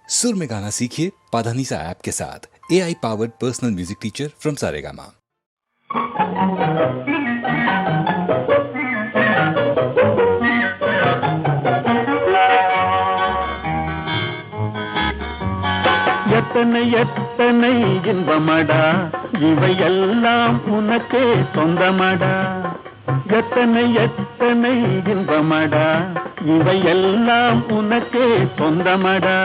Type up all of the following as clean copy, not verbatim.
सुर में गाना सीखिए पाधानीसा ऐप के साथ। AI powered personal music teacher from Saregama. எத்தனை எத்தனை இன்பமடா இவையெல்லாம் உனக்கே சொந்தமடா. எத்தனை எத்தனை இன்பமடா இவையெல்லாம் உனக்கே சொந்தமடா.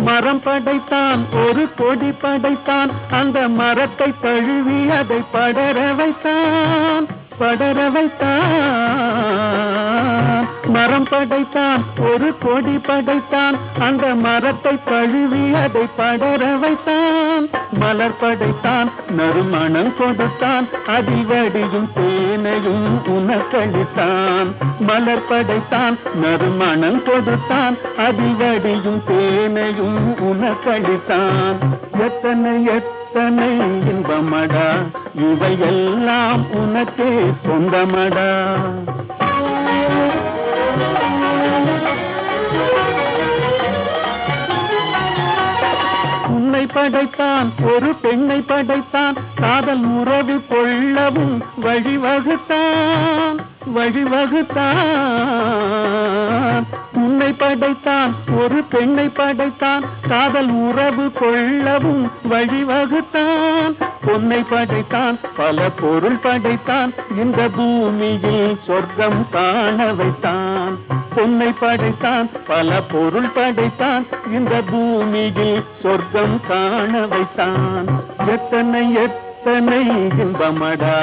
மரம் படைத்தான், ஒரு கொடி படைத்தான், அந்த மரத்தை தழுவி அதை படர வைத்தான், படர வைத்தான். மரம் படைத்தான், ஒரு கொடி படைத்தான், அந்த மரத்தை தழுவி அதை படர வைத்தான். மலர் படைத்தான், நறுமணம் கொடுத்தான், அதில் வடியும் தேனையும் உனக்களித்தான். மலர் படைத்தான், நறுமணம் கொடுத்தான், அதில் வடியும் தேனையும் உனக்களித்தான். எத்தனை எத்தனை இன்பமடா இவையெல்லாம் உனக்கே சொந்தமடா. உன்னை படைத்தான், ஒரு பெண்ணை படைத்தான், காதல் உறவு கொள்ளவும் வழிவகுத்தான், வழிவகுத்தான். உன்னை படைத்தான், ஒரு பெண்ணை படைத்தான், காதல் உறவு கொள்ளவும் வழிவகுத்தான். பொன்னை படைத்தான், பல பொருள் படைத்தான், இந்த பூமியில் சொர்க்கம் காண வைத்தான். பொன்னை படைத்தான், பல பொருள் படைத்தான், இந்த பூமியில் சொர்க்கம் காண வைத்தான். எத்தனை எத்தனை இன்பமடா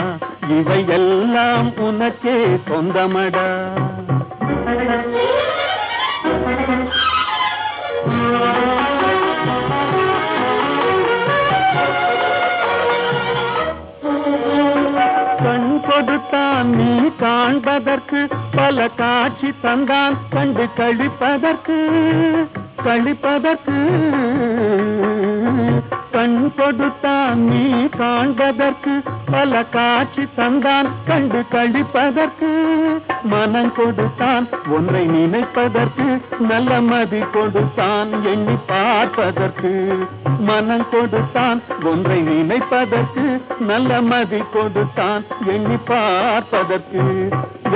இவையெல்லாம் உனக்கே சொந்தமடா. கண் கொடுத்தான் நீ காண்பதற்கு, பல காட்சி தந்தான் கண்டு கழிப்பதற்கு, கழிப்பதற்கு. கண் கொடுத்தான் நீ காண்பதற்கு, பல காட்சி தந்தான் கண்டு கழிப்பதற்கு. மனம் கொடுத்தான் ஒன்றை நினைப்பதற்கு, நல்ல மதி கொடுத்தான் எண்ணி பார்ப்பதற்கு. மனம் கொடுத்தான் ஒன்றை நினைப்பதற்கு, நல்ல மதி கொடுத்தான் எண்ணி பார்ப்பதற்கு.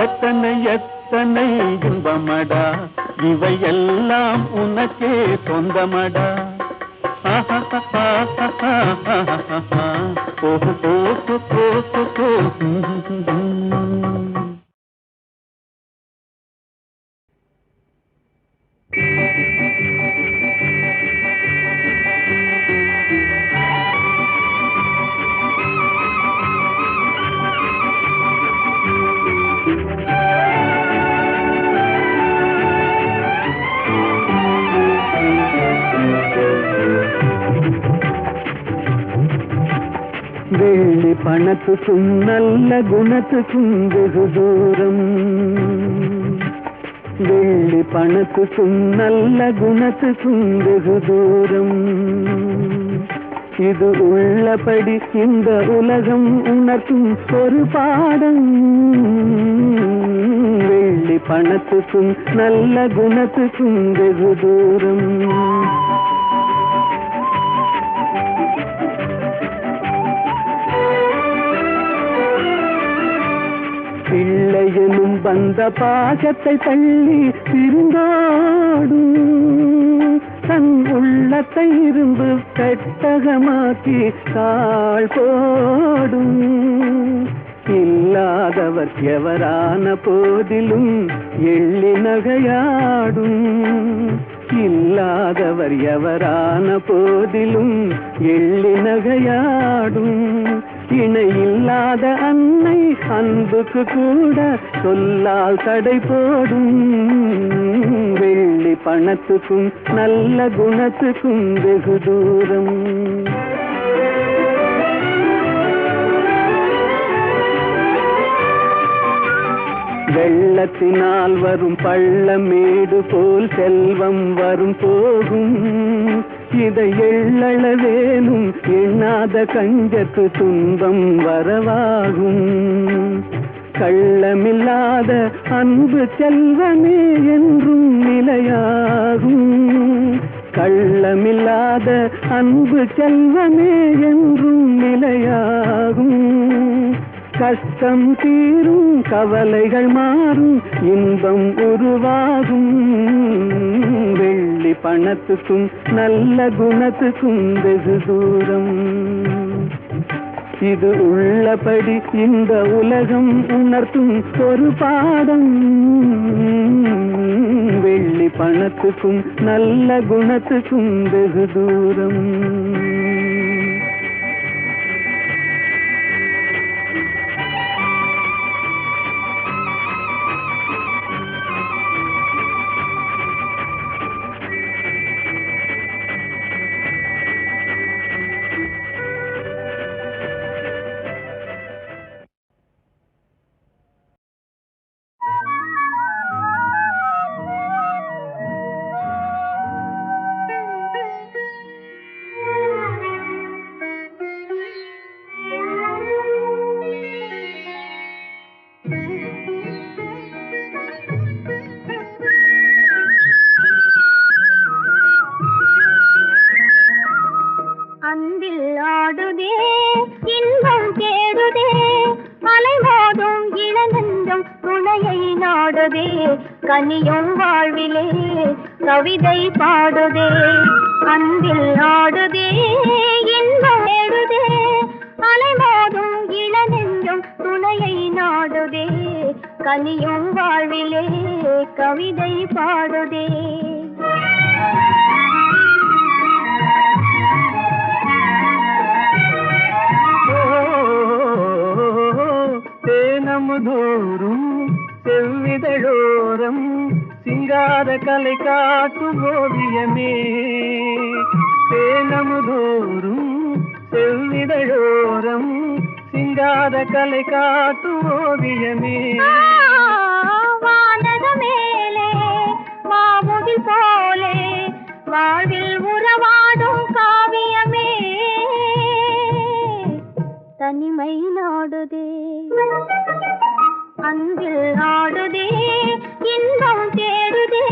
எத்தனை எத்தனை இன்பமடா இவையெல்லாம் உனக்கே சொந்தமடா. வெள்ளி பணத்துக்கும் நல்ல குணத்துக்கும் வெகு தூரம், வெள்ளி பணத்துக்கும் நல்ல குணத்துக்கும் வெகு தூரம். இது உள்ளபடி இந்த உலகம் உணர்த்தும் ஒரு பாடம். வெள்ளி பணத்துக்கும் நல்ல குணத்துக்கும் வெகு தூரம். பிள்ளையனும் வந்த பாசத்தை தள்ளி பிரிந்தோடும், தன் உள்ளத்தை இரும்பு பெட்டகமாக்கி கால் போடும். இல்லாதவர் எவரான போதிலும் எள்ளி நகையாடும், இல்லாதவர் எவரான போதிலும் எள்ளி நகையாடும். இணை இல்லாத அன்னை அன்புக்கு கூட சொல்லால் தடை போடும். வெள்ளி பணத்துக்கும் நல்ல குணத்துக்கும் வெகு தூரம். வெள்ளத்தினால் வரும் பள்ளமேடு போல் செல்வம் வரும் போகும், இதை எள்ளளவேனும் எண்ணாத கஞ்சத்து துன்பம் வரவாகும். கள்ளமில்லாத அன்பு செல்வமே என்றும் நிலையாகும். கள்ளமில்லாத அன்பு செல்வமே என்றும் நிலையாகும். கஷ்டம் தீரும் கவலைகள் மாறும் இன்பம் உருவாகும். வெள்ளி பணத்துக்கும் நல்ல குணத்துக்கும் வெகு தூரம். இது உள்ளபடி இந்த உலகம் உணர்த்தும் ஒரு பாடம். வெள்ளி பணத்துக்கும் நல்ல குணத்துக்கும் வெகு தூரம். கனியும் வாழ்விலே கவிதை பாடுதே. அன்பில் ஆடுதே இன்பம் தேடுதே. அலைமோதும் இளநெஞ்சும் துணையை நாடுதே. கனியும் வாழ்விலே கவிதை பாடுதே. தேனமுதோறும் செவ்விதழோரம் சிங்கார கலை காட்டும் ஓவியமே. தேனமுதோறும் செவ்விதழோரம் சிங்கார கலை காட்டும் ஓவியமே. வானக மேலே மாமுகில் போலே வாழ்வில் உறவாடும் காவியமே. தனிமை நாடுதே அன்பில் ஆடுதே இன்பம் தேடுதே.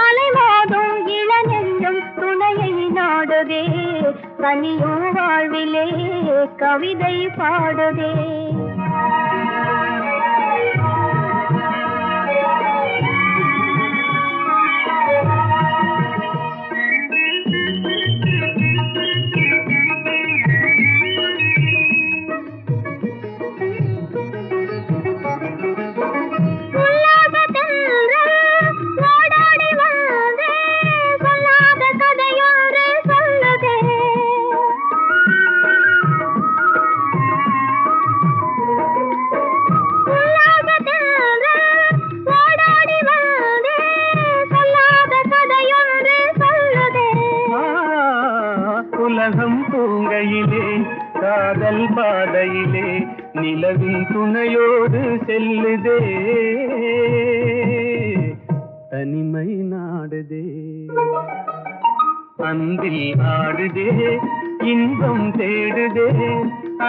அலைமோதும் இளநெஞ்சும் துணையை நாடுதே. கனியும் வாழ்விலே கவிதை பாடுதே. உலகம் தூங்கையிலே காதல் பாதையிலே நிலவின் துணையோடு செல்லுதே. தனிமை நாடுதே அன்பில் ஆடுதே இன்பம் தேடுதே.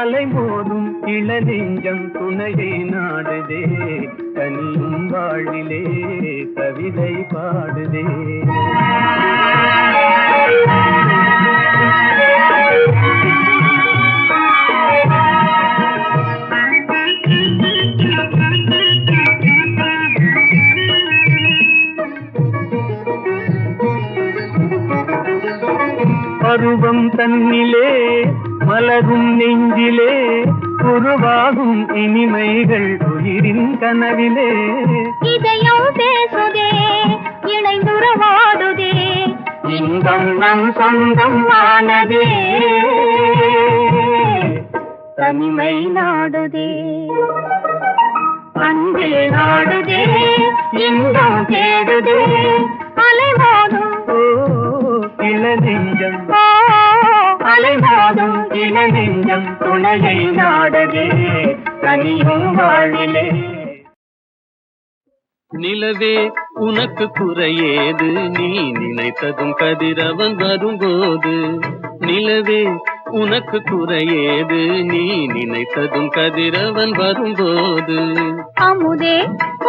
அலைமோதும் இளநெஞ்சம் துணையை நாடுதே. தனியும் வாழ்விலே கவிதை பாடுதே. பருவம் தன்னிலே மலரும் நெஞ்சிலே உருவாகும் இனிமைகள் உயிரின் கனவிலே. இதயம் பேசுதே இணைந்துறவாடுதே. இன்பம் நம் சொந்தம் ஆனதே. தனிமை நாடுதே அன்பில் நாடுதே இன்பம் தேடுதே. அலைமோதும் இளநெஞ்சம் அலைமோதும் இளநெஞ்சம் துணையை நாடுதே. தனியும் வாழ்விலே நிலவே உனக்கு குறையேது நீ நினைத்ததும் கதிரவன் வரும்போது. நிலவே உனக்கு குறையேது நீ நினைத்ததும் கதிரவன் வரும்போது. அமுதே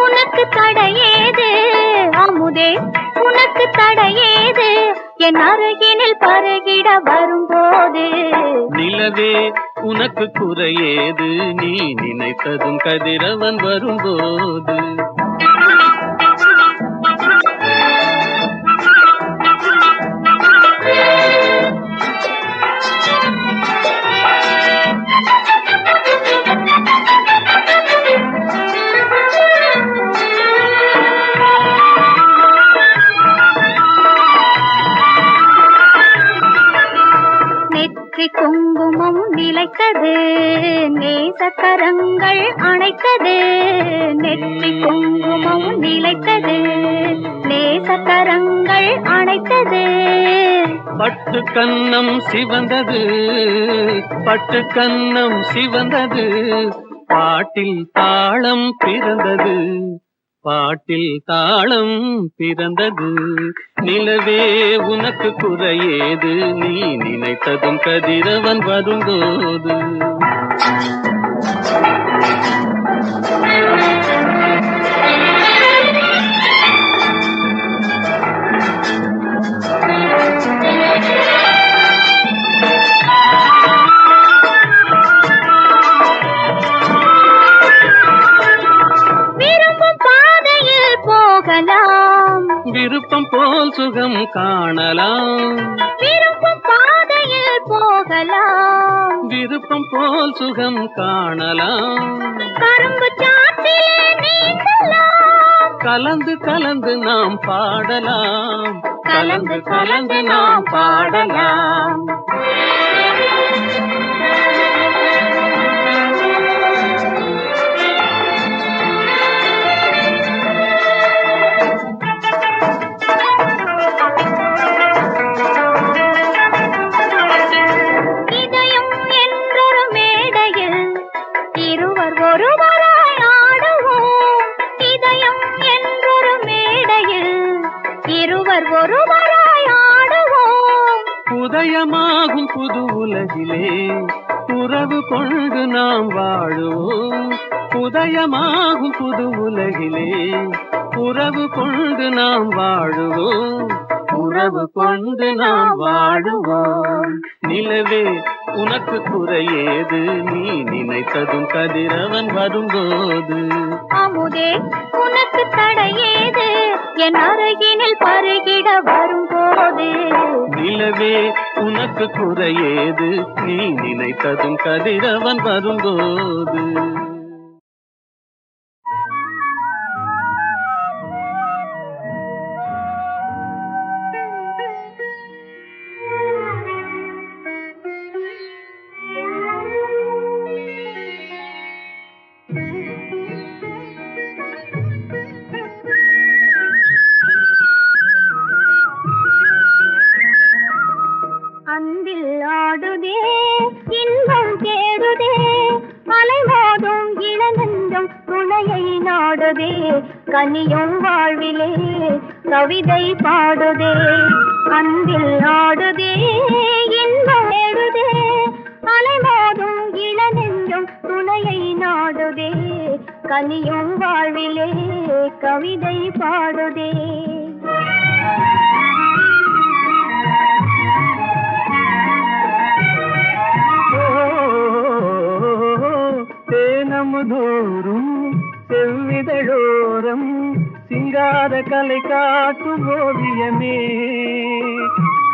உனக்கு தடையேது, அமுதே உனக்கு தடையேது, என் அருகினில் பருகிட வரும்போது. நிலவே உனக்கு குறையேது நீ நினைத்ததும் கதிரவன் வரும்போது. குங்குமம் நிலைத்தது, நேசக்கரங்கள் அணைத்தது. நெற்றி குங்குமம் நிலைத்தது, நேசக்கரங்கள் அணைத்தது. பட்டு கன்னம் சிவந்தது, பட்டு கன்னம் சிவந்தது, பாட்டில் தாளம் பிறந்தது, பாட்டில் தாளம் பிறந்தது. நிலவே உனக்கு குறையேது நீ நினைத்ததும் கதிரவன் வரும்போது. விருப்பம் போல் சுகம் காணலாம், விருப்பம் பாதையில் போகலாம், விருப்பம் போல் சுகம் காணலாம். கரும்பு சாற்றிலே நீந்தலாம், கலந்து கலந்து நாம் பாடலாம், கலந்து கலந்து நாம் பாடலாம். உதயமாகும் புது உலகிலே உறவு கொண்டு நாம் வாழுவோம். உதயமாகும் புது உலகிலே உறவு கொண்டு நாம் வாழுவோம், உறவு கொண்டு நாம் வாழுவோம். நிலவே உனக்கு குறையேது நீ நினைத்ததும் கதிரவன் வரும்போது. அமுதே உனக்கு தடையேது என் அருகினில் பருகிட வரும்போது. நிலவே உனக்கு குறையேது நீ நினைத்ததும் கதிரவன் வரும்போது. அன்பில் ஆடுதே இன்பம் தேடுதே, அலைமோதும் இளநெஞ்சம் துணையை நாடுதே. கனியும் வாழ்விலே கவிதை பாடுதே. அன்பில் ஆடுதே இன்பம் தேடுதே, அலைமோதும் இளநெஞ்சம் துணையை நாடுதே. கனியும் வாழ்விலே கவிதை பாடுதே. தேனமுதோறும் செவ்விதழோரம் சிங்கார கலை காட்டும் ஓவியமே.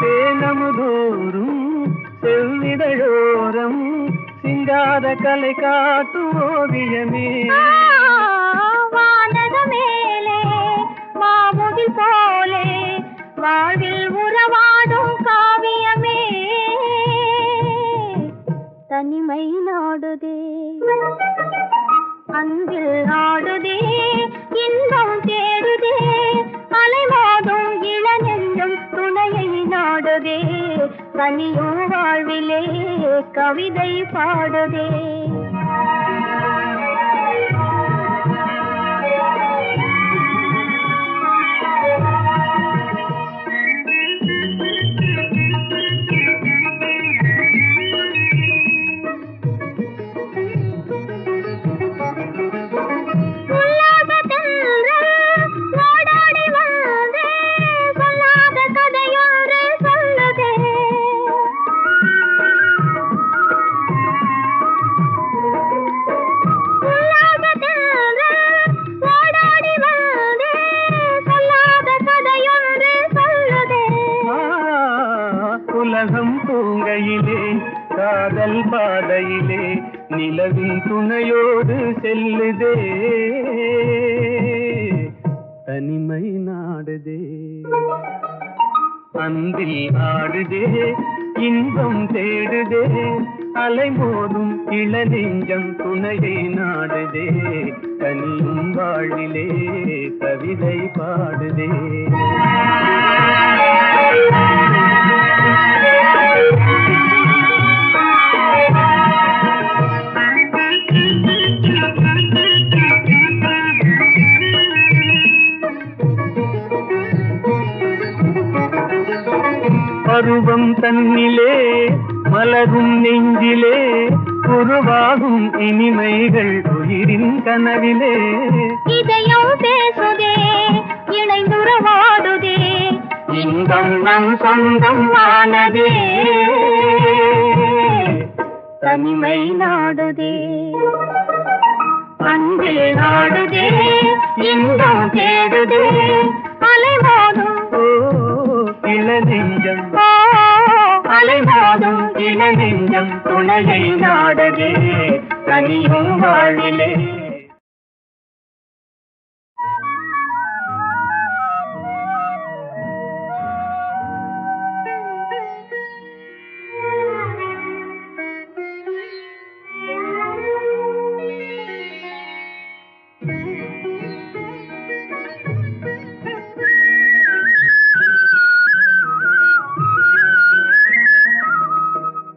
தேனமுதோறும் செவ்விதழோரம் சிங்கார கலை காட்டும் ஓவியமே. வானக மேலே மாமுகில் போலே வாழ்வில் உறவாடும் காவியமே. தனிமை நாடுதே அன்பில் ஆடுதே இன்பம் தேடுதே, அலைமோதும் இளநெஞ்சம் துணையை நாடுதே. கனியும் வாழ்விலே கவிதை பாடுதே. பாதையிலே நிலவின் துணையோடு செல்லுதே தனிமை நாடுதே அன்பில் ஆடுதே இன்பம் தேடுதே அலைமோதும் இளநெஞ்சம் துணையை நாடுதே தனியும் வாழ்விலே கவிதை பாடுதே பருவம் தன்னிலே மலரும் நெஞ்சிலே உருவாகும் இனிமைகள் உயிரின் கனவிலே இதயம் பேசுதே இணைந்துறவாடுதே இன்பம் நம் சொந்தம் ஆனதே தனிமை நாடுதே அன்பில் நாடுதே இன்பம் தேடுதே அலைமோதும் இளநெஞ்சம் அலைமோதும் இளநெஞ்சம் துணையை நாடுதே தனியும் வாழ்விலே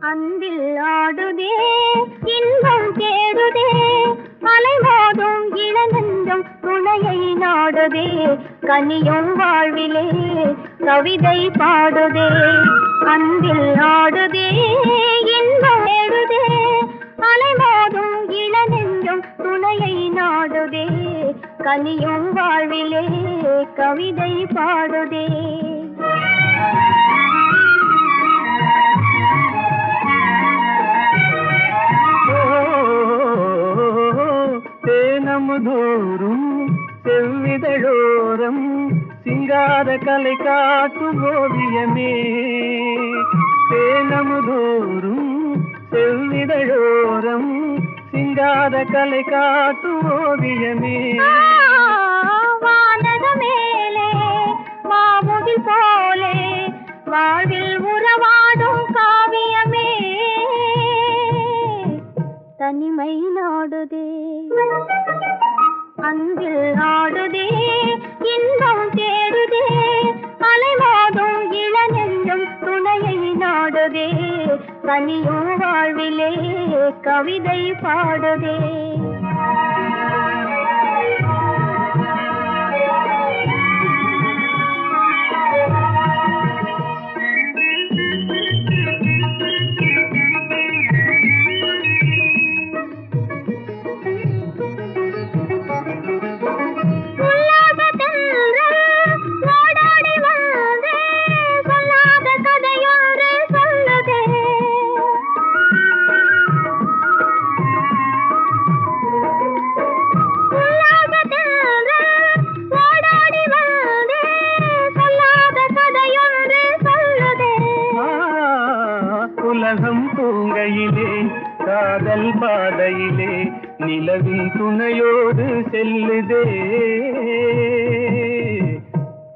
அன்பில் ஆடுதே இன்பம் தேடுதே அலைமோதும் இளநெஞ்சம் துணையை நாடுதே கனியும் வாழ்விலே கவிதை பாடுதே அன்பில் ஆடுதே இன்பம் தேடுதே அலைமோதும் இளநெஞ்சம் துணையை நாடுதே கனியும் வாழ்விலே கவிதை பாடுதே தேனமுதோறும் செவ்விதழோரம் சிங்கார கலை காட்டும் ஓவியமே தேனமுதோறும் செவ்விதழோரம் சிங்கார கலை காட்டும் ஓவியமே வானக மேலே மாமுகில் போலே வாழ்வில் உறவாடும் காவியமே தனிமை நாடுதே அன்பில் நாடுதே இன்பம் தேடுதே அலைமோதும் இளநெஞ்சம் துணையை நாடுதே தனியும் வாழ்விலே கவிதை பாடுதே உலகம் தூங்கையிலே காதல் பாதையிலே நிலவின் துணையோடு செல்லுதே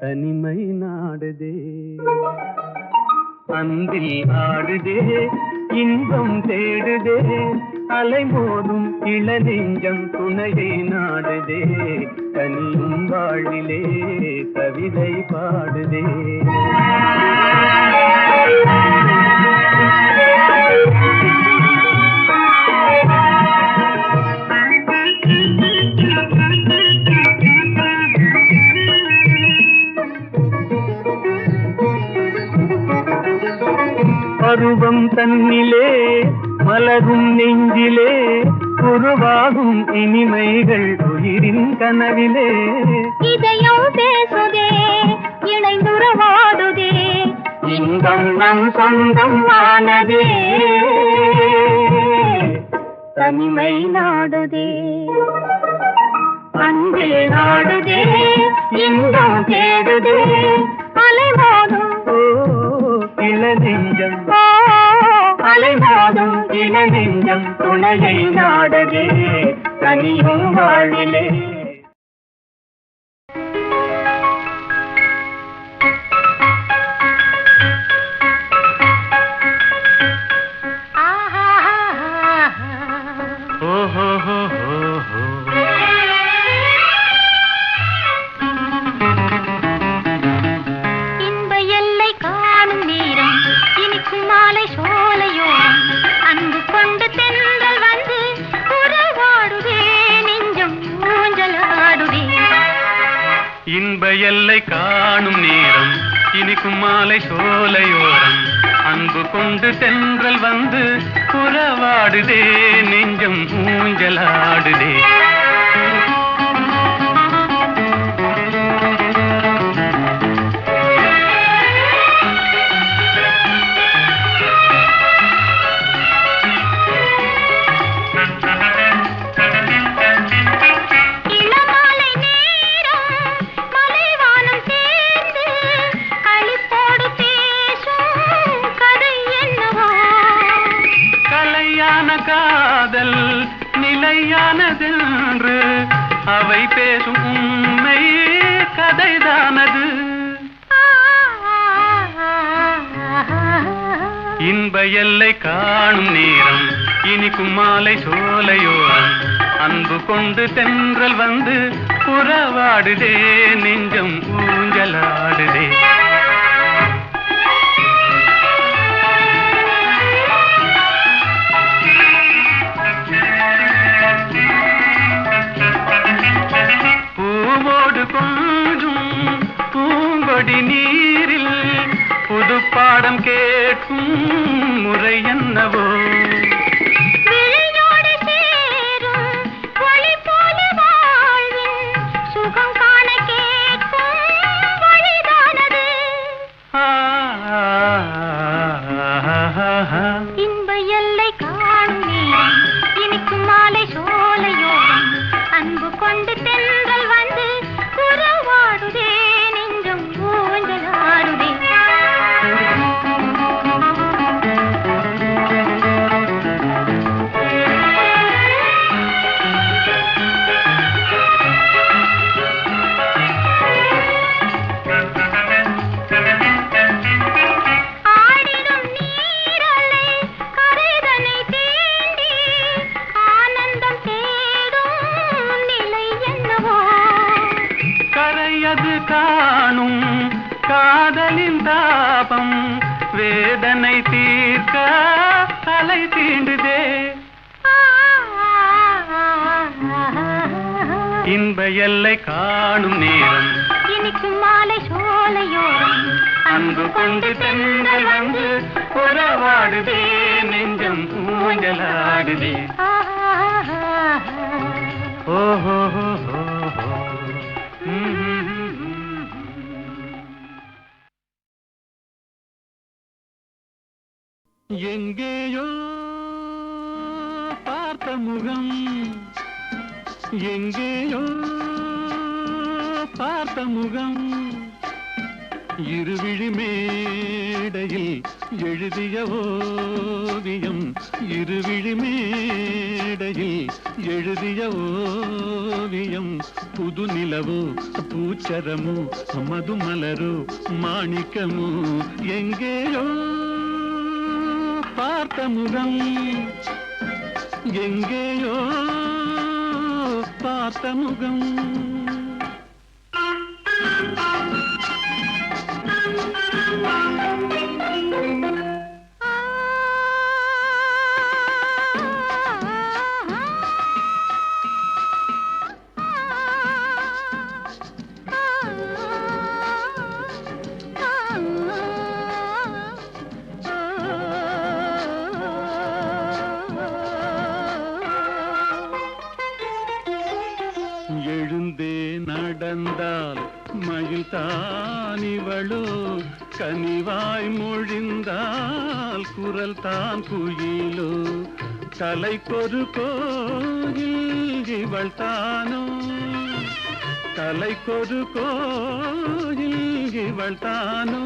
தனிமை நாடுதே அன்பில் ஆடுதே இன்பம் தேடுதே அலைமோதும் இளநெஞ்சம் துணையை நாடுதே தனியும் வாழ்விலே கவிதை பாடுதே பருவம் தன்னிலே மலரும் நெஞ்சிலே உருவாகும் இனிமைகள் உயிரின் கனவிலே இதயம் பேசுதே இணைந்துறவாடுதே இன்பம் நம் சொந்தம் ஆனதே தனிமை நாடுதே அன்பில் நாடுதே இன்பம் தேடுதே அலைமோதும் இளநெஞ்சம் அலை அலைமோதும் இளநெஞ்சம் துணையை நாடதே தனியும் வாழ்விலே. இன்ப எல்லை காணும் நேரம் இனிக்கும் மாலை சோலையோரம் அன்பு கொண்டு தென்றல் வந்து உறவாடுதே நெஞ்சம் ஊஞ்சலாடுதே. காதல் நிலையானதென்று அவை பேசும் உண்மை கதைதானது. இன்ப எல்லை காணும் நேரம் இனிக்கும் மாலை சோலையோரம் அன்பு கொண்டு தென்றல் வந்து உறவாடுதே நெஞ்சம் ஊஞ்சலாடுதே. கொஞ்சும் பூங்கொடி நீரில் புது பாடம் கேட்கும் முறை என்னவோ. விழியோடு சேரும் ஒளி போல வாழ்வின் சுகம் காண கேட்கும் வழிதானது. இன்ப எல்லை காணும் நேரம் இனிக்கும் மாலை சோலையோரம் அன்பு கொண்டு தென்றல் வந்து உறவாடுதே நெஞ்சம் ஊஞ்சலாடுதே. ஆடிடும் நீரலை கரைதனை தேடி ஆனந்தம் தேடும் நிலை என்னவோ. கரையது காணும் காதலின் தாபம் வேதனை தீர்க்க தலை தீண்டுதே. இன்ப எல்லை காணும் நேரம் இனிக்கும் மாலை சோலையோரம் அன்பு கொண்டு தென்றல் வந்து உறவாடுதே நெஞ்சம் ஊஞ்சலாடுதே. ஓஹோ எங்கேயோ பார்த்த முகம் எங்கேயோ பார்த்த முகம் இருவிழி மேடையில் எழுதிய ஓவியம் இருவிழி மேடையில் எழுதிய ஓவியம் புது நிலவோ பூச்சரமோ மதுமலரோ மாணிக்கமோ எங்கேயோ பார்த்த முகம் எங்கேயோ பார்த்த முகம். நடந்தால் மயில் தானிவளோ கனிவாய் மொழிந்தால் குரல் தான் குயிலோ தலைக்கொரு கோயில் இவள் தானோ தலைக்கொரு கோயில் இவள் தானோ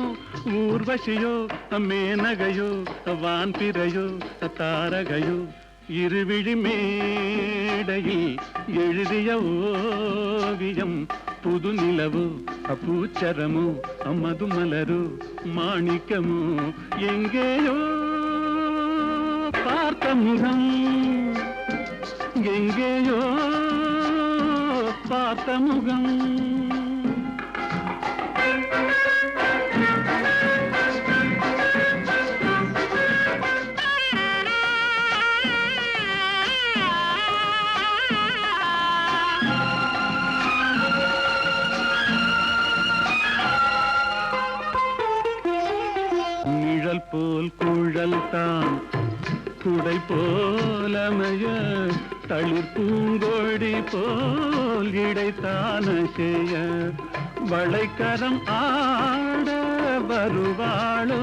ஊர்வசியோ மேனகையோ வான்பிறையோ தாரகையோ இருவிழி மேடையில் எழுதிய ஓவியம் புது நிலவு பூச்சரமோ மதுமலரு மாணிக்கமோ எங்கேயோ பார்த்த முகம் எங்கேயோ பார்த்த முகம் நிழல் போல் குழல் தான் குடை போலமைய தளிர் பூங்கொடி போல் இடைத்தான செய்ய வளைக்கரம் ஆட வருவாளோ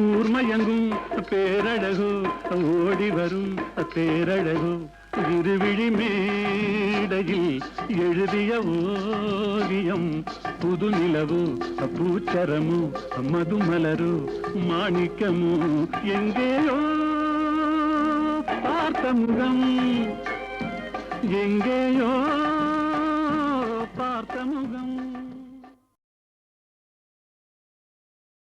ஊர்மயங்கும் பேரழகோ ஓடி வரும் பேரழகோ இருவிழி மேடையில் எழுதிய ஓவியம் புது நிலவு பூச்சரமு மதுமலரு மாணிக்கமு எங்கேயோ பார்த்த முகம் எங்கேயோ